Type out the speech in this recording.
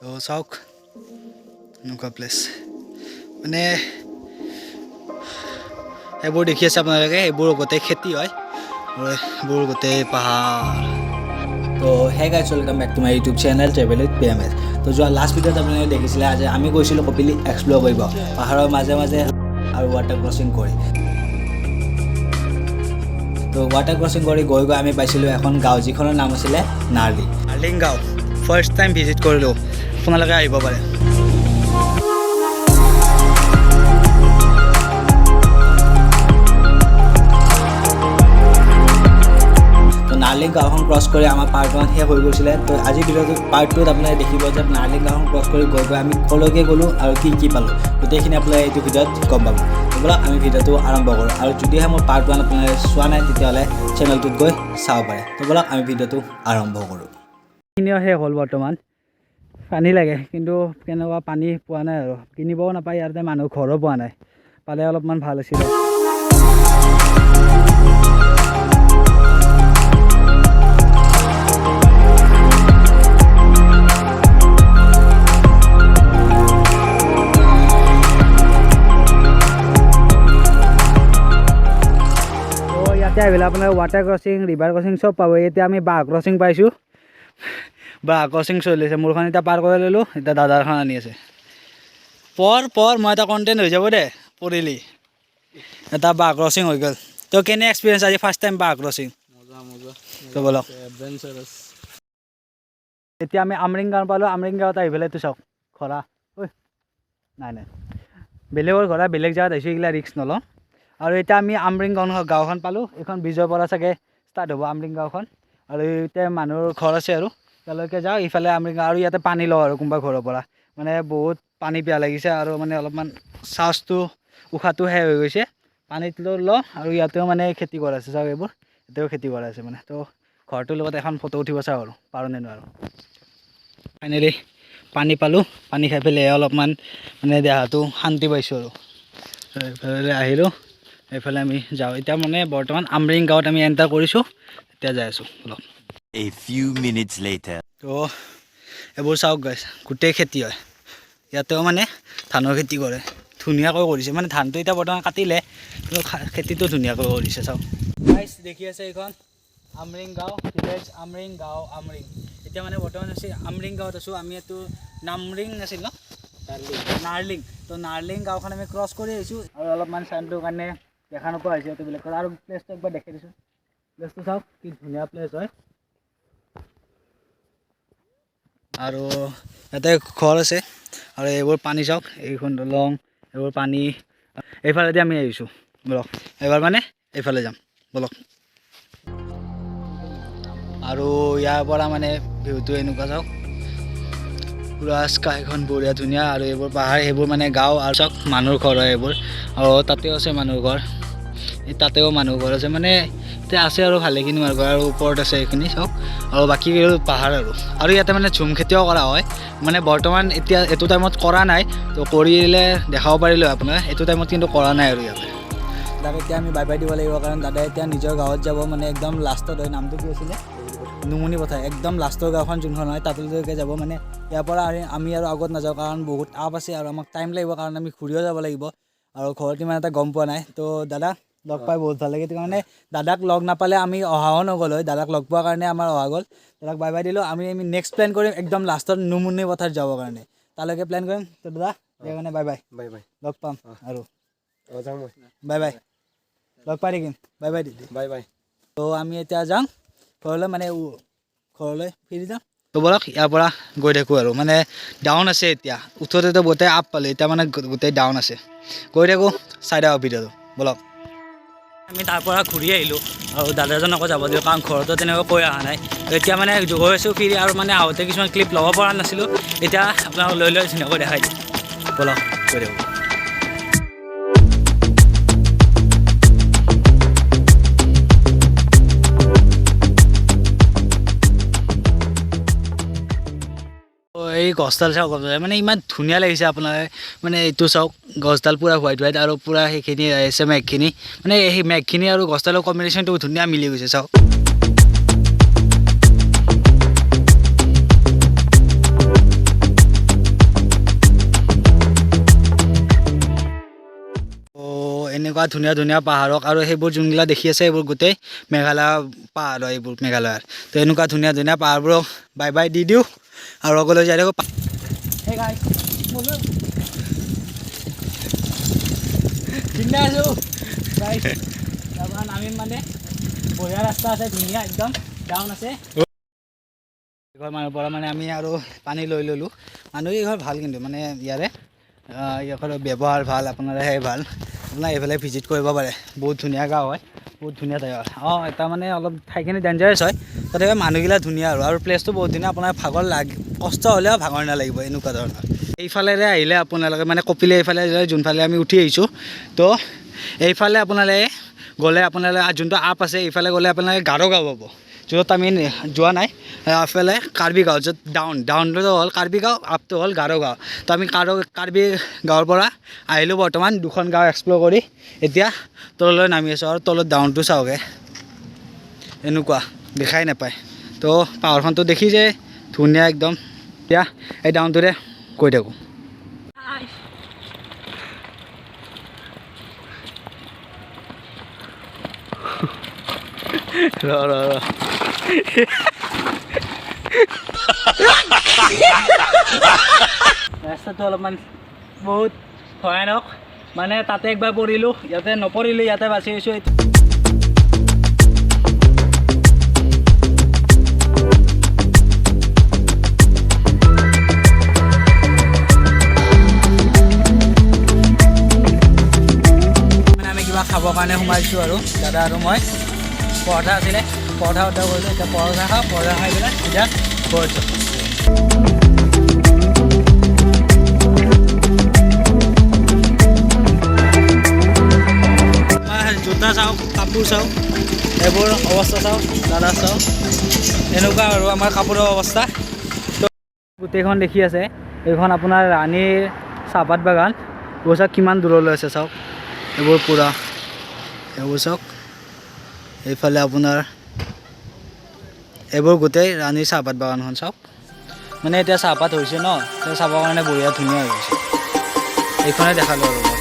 তো চাওক এনেকুৱা প্লেচ মানে এইবোৰ দেখি আছে আপোনালোকে, এইবোৰ গোটেই খেতি হয় আৰু এইবোৰ গোটেই পাহাৰ। তো hey guys, welcome back to my YouTube channel travel with PMS। তো যোৱা লাষ্ট ভিডিঅ'ত আপোনালোকে দেখিছিলে আজি আমি গৈছিলোঁ কপিলি এক্সপ্ল'ৰ কৰিব, পাহাৰৰ মাজে মাজে আৰু ৱাটাৰ ক্ৰচিং কৰি। তো ৱাটাৰ ক্ৰচিং কৰি গৈ গৈ আমি পাইছিলোঁ এখন গাঁও, যিখনৰ নাম আছিলে নাৰ্লিং গাঁও। ফাৰ্ষ্ট টাইম ভিজিট কৰিলোঁ, আপোনালোকে আহিব পাৰে। নাৰ্লিং গাঁওখন ক্ৰছ কৰি আমাৰ পাৰ্ট 1 শেষ হৈ গৈছিলে। তো আজিৰ ভিডিঅ'টো পাৰ্ট 2ত আপোনালোকে দেখিব যে নাৰ্লিং গাঁওখন ক্ৰছ কৰি গৈ গৈ আমি ক'লৈকে গ'লোঁ আৰু কি পালোঁ, গোটেইখিনি আপোনালোকে এইটো ভিডিঅ'ত গম পাব। ব'লক আমি ভিডিঅ'টো আৰম্ভ কৰোঁ, আৰু যদিহে মোৰ পাৰ্ট 1 আপোনালোকে চোৱা নাই তেতিয়াহ'লে চেনেলটোত গৈ চাব পাৰে। তো ব'লক আমি ভিডিঅ'টো আৰম্ভ কৰোঁ। এইখিনিও শেষ হ'ল বৰ্তমান, পানী লাগে কিন্তু কেনেকুৱা পানী পোৱা নাই আৰু কিনিবও নাপায়, ইয়াতে মানুহ ঘৰো পোৱা নাই, পালে অলপমান ভাল আছিলে। আহিলে আপোনাৰ ৱাটাৰ ক্ৰচিং, ৰিভাৰ ক্ৰচিং চব পাব। এতিয়া আমি বাঘ ক্ৰচিং পাইছোঁ, বাঘ ক্ৰচিং চলি আছে। মোৰখন এতিয়া পাৰ কৰি ল'লোঁ, এতিয়া দাদাৰখন আনি আছে। পৰ মই এটা কণ্টেণ্ট হৈ যাব দে, পৰিলি এটা বাঘ ক্ৰচিং হৈ গ'ল। তো কেনে এক্সপিৰিয়েঞ্চ আজি ফাৰ্ষ্ট টাইম বাঘ ক্ৰচিং? তো ব'লক এতিয়া আমি আমৰিং গাঁও পালোঁ। আমৰিং গাঁৱত আহি পেলাই তো চাওক ঘৰা, ঐ নাই বেলেগৰ ঘৰা, বেলেগ জেগাত আহিছোঁ, এইগিলা ৰিক্স নলওঁ। আৰু এতিয়া আমি আমৰিং গাঁওখন পালোঁ। এইখন ব্ৰিজৰ পৰা চাগে ষ্টাৰ্ট হ'ব আমৰিং গাঁওখন, আৰু এতিয়া মানুহৰ ঘৰ আছে আৰু তালৈকে যাওঁ। ইফালে আমৰিং গাঁও, আৰু ইয়াতে পানী লওঁ আৰু কোনোবা ঘৰৰ পৰা, মানে বহুত পানী পিয়াহ লাগিছে আৰু মানে অলপমান শ্বাসটো উশাহটো শেষ হৈ গৈছে। পানীটো লওঁ আৰু ইয়াতেও মানে খেতি কৰা আছে, চাওক এইবোৰ এতিয়াও খেতি কৰা আছে মানে। তো ঘৰটোৰ লগত এখন ফটো উঠিব চাওঁ আৰু পাৰোঁ নে নোৱাৰোঁ। ফাইনেলি পানী পালোঁ, পানী খাই পেলাই অলপমান মানে দেহাটো শান্তি পাইছোঁ আৰু এইফালে আহিলোঁ। এইফালে আমি যাওঁ এতিয়া, মানে বৰ্তমান আমৰিং গাঁৱত আমি এণ্টাৰ কৰিছোঁ, এতিয়া যাই আছোঁ অলপ। A few minutes later. তো এইবোৰ চাওক গাইছ, গোটেই খেতি হয় ইয়াতেও, মানে ধানৰ খেতি কৰে, ধুনীয়াকৈ কৰিছে। মানে ধানটো এতিয়া বৰ্তমান কাটিলে, কিন্তু খেতিটো ধুনীয়াকৈ কৰিছে চাওক গাইছ। দেখি আছে এইখন আমৰিং গাঁও, ভিলেজ আমৰিং গাঁও আমৰিং। এতিয়া মানে বৰ্তমান হৈছে আমৰিং গাঁৱত আছোঁ আমি। এইটো নামৰিং আছিল ন, নাৰ্লিং। তো নাৰ্লিং গাঁওখন আমি ক্ৰছ কৰি আহিছোঁ, আৰু অলপমান চাইনটোৰ কাৰণে দেখা নোপোৱা হৈছে এইটো বেলেগ কথা। আৰু প্লেচটো একবাৰ দেখাই দিছোঁ, প্লেচটো চাওক কি ধুনীয়া প্লেচ হয়। আৰু ইয়াতে ঘৰ আছে, আৰু এইবোৰ পানী চাওক, এইখন দলং, এইবোৰ পানী। এইফালেদি আমি আহিছোঁ, ব'লক এইবাৰ মানে এইফালে যাম ব'লক। আৰু ইয়াৰ পৰা মানে ভিউটো এনেকুৱা চাওক, পুৰা স্কাইখন বঢ়িয়া ধুনীয়া। আৰু এইবোৰ পাহাৰ, সেইবোৰ মানে গাঁও, আৰু চাওক মানুহৰ ঘৰ হয় এইবোৰ। আৰু তাতেও আছে মানুহৰ ঘৰ, তাতেও মানুহ ঘৰ আছে, মানে এতিয়া আছে আৰু ভালেখিনি মানুহ ঘৰ। আৰু ওপৰত আছে এইখিনি চাওক, আৰু বাকী পাহাৰ। আৰু ইয়াতে মানে ঝুম খেতিও কৰা হয়, মানে বৰ্তমান এতিয়া এইটো টাইমত কৰা নাই, তো কৰিলে দেখাব পাৰিলোঁ আপোনাৰ। এইটো টাইমত কিন্তু কৰা নাই আৰু ইয়াতে। দাদাক এতিয়া আমি বাই বাই দিব লাগিব, কাৰণ দাদাই এতিয়া নিজৰ গাঁৱত যাব, মানে একদম লাষ্টত হয়। নামটো কি আছিলে? নুমনি পথাৰ, একদম লাষ্টৰ গাঁওখন যোনখন হয় তাতলৈকে যাব। মানে ইয়াৰ পৰা আমি আৰু আগত নাযাওঁ, কাৰণ বহুত আপ আছে আৰু আমাক টাইম লাগিব, কাৰণ আমি ঘূৰিও যাব লাগিব, আৰু ঘৰত ইমান এটা গম পোৱা নাই। তো দাদা লগ পাই বহুত ভাল লাগে, মানে দাদাক লগ নাপালে আমি অহাও নগ'ল হয়। দাদাক লগ পোৱাৰ কাৰণে আমাৰ অহা গ'ল। দাদাক বাই বাই দিলোঁ। আমি নেক্সট প্লেন কৰিম একদম লাষ্টত নুমনি পথাৰ যাবৰ কাৰণে, তালৈকে প্লেন কৰিম। তো দাদা সেইকাৰণে বাই বাই, লগ পাম আৰু বাই বাই, লগ পাই থাকিম। বাই বাই দিদি, বাই বাই। তো আমি এতিয়া যাওঁ ঘৰলৈ, মানে ঘৰলৈ ফিৰি যাওঁ। তো ব'লক ইয়াৰ পৰা গৈ থাকোঁ, আৰু মানে ডাউন আছে এতিয়া, উঠোঁতেতো গোটেই আপ পালোঁ, এতিয়া মানে গোটেই ডাউন আছে। গৈ থাকোঁ, চাই থাকক ভিডিঅ'টো ব'লক। আমি তাৰ পৰা ঘূৰি আহিলোঁ, আৰু দাদাজনকো যাব দিওঁ, কাৰণ ঘৰতো তেনেকৈ কৈ অহা নাই। এতিয়া মানে গৈ আছোঁ ফিৰি, আৰু মানে আহোঁতে কিছুমান ক্লিপ ল'ব পৰা নাছিলোঁ, এতিয়া আপোনালোকক লৈ ধুনীয়াকৈ দেখাই দিওঁ ব'লক, গৈ থাকোঁ। এই গছডাল চাওক, মানে ইমান ধুনীয়া লাগিছে আপোনাৰ। মানে এইটো চাওক, গছডাল পূৰা হোৱাইট হোৱাইট, আৰু পূৰা সেইখিনি আহিছে মেঘখিনি, মানে সেই মেঘখিনি আৰু গছডালৰ কম্বিনেশ্যনটো ধুনীয়া মিলি গৈছে চাওক। এনেকুৱা ধুনীয়া ধুনীয়া পাহাৰক আৰু সেইবোৰ যোনগিলা দেখি আছে এইবোৰ গোটেই মেঘালয় পাহাৰ হয় এইবোৰ মেঘালয়ৰ তো এনেকুৱা ধুনীয়া ধুনীয়া পাহাৰবোৰক বাই বাই দি দিওঁ আৰু আগলৈ যাই থাকোঁ চিন্তা আছোঁ নামিম মানে বঢ়িয়া ৰাস্তা আছে ধুনীয়া একদম ডাউন আছে ঘৰ মানুহৰ পৰা মানে আমি আৰু পানী লৈ ল'লোঁ মানুহ এই ঘৰ ভাল কিন্তু মানে ইয়াৰে ইয়াৰ ব্যৱহাৰ ভাল আপোনাৰ সেই ভাল আপোনাৰ এইফালে ভিজিট কৰিব পাৰে বহুত ধুনীয়া গাঁও হয় বহুত ধুনীয়া ঠাই হয় এটা মানে অলপ ঠাইখিনি ডেঞ্জাৰাছ হয় তথাপি মানুহগিলা ধুনীয়া আৰু প্লেচটো বহুত ধুনীয়া আপোনাৰ ভাগৰ কষ্ট হ'লেও ভাগৰ নালাগিব এনেকুৱা ধৰণৰ এইফালেৰে আহিলে আপোনালোকে মানে কপিলে এইফালে যোনফালে আমি উঠি আহিছোঁ তো এইফালে আপোনালোকে গ'লে আপোনালোকে যোনটো আপ আছে এইফালে গ'লে আপোনালোকে গাৰো গাঁও পাব য'ত আমি যোৱা নাই এইফালে কাৰ্বি গাঁও য'ত ডাউনটো হ'ল কাৰ্বি গাঁও আপটো হ'ল গাৰো গাঁও তো আমি কাৰ্বি গাঁৱৰ পৰা আহিলোঁ বৰ্তমান দুখন গাঁও এক্সপ্ল'ৰ কৰি এতিয়া তললৈ নামি আছোঁ আৰু তলত ডাউনটো চাওঁগে এনেকুৱা দেখাই নাপায় তো পাহাৰখনটো দেখি যে ধুনীয়া একদম এতিয়া এই ডাউনটোৰে গৈ থাকোঁ ৰাস্তাটো অলপমান বহুত ভয়ানক মানে তাতে একবাৰ পৰিলোঁ ইয়াতে নপৰিলোঁ ইয়াতে বাচি গৈছোঁ মানে আমি কিবা খাবৰ কাৰণে সোমাইছোঁ আৰু দাদা আৰু মই পৰঠা আছিলে পৰঠা অৰ্ডাৰ কৰিলোঁ এতিয়া পৰঠা খাই পেলাই এতিয়া গৈছোঁ জোতা চাওঁ কাপোৰ চাওঁ এইবোৰ অৱস্থা চাওঁ দাদা চাওঁ এনেকুৱা আৰু আমাৰ কাপোৰৰ অৱস্থা গোটেইখন দেখি আছে এইখন আপোনাৰ ৰাণীৰ চাহপাত বাগান এইবোৰ চাওক কিমান দূৰলৈ আছে চাওক এইবোৰ পূৰা এইবোৰ চাওক এইফালে আপোনাৰ এইবোৰ গোটেই ৰাণীৰ চাহপাত বাগানখন চাওক মানে এতিয়া চাহপাত হৈছে ন চাবৰ কাৰণে বঢ়িয়া ধুনীয়া হৈ গৈছে এইখনে দেখালোঁ আৰু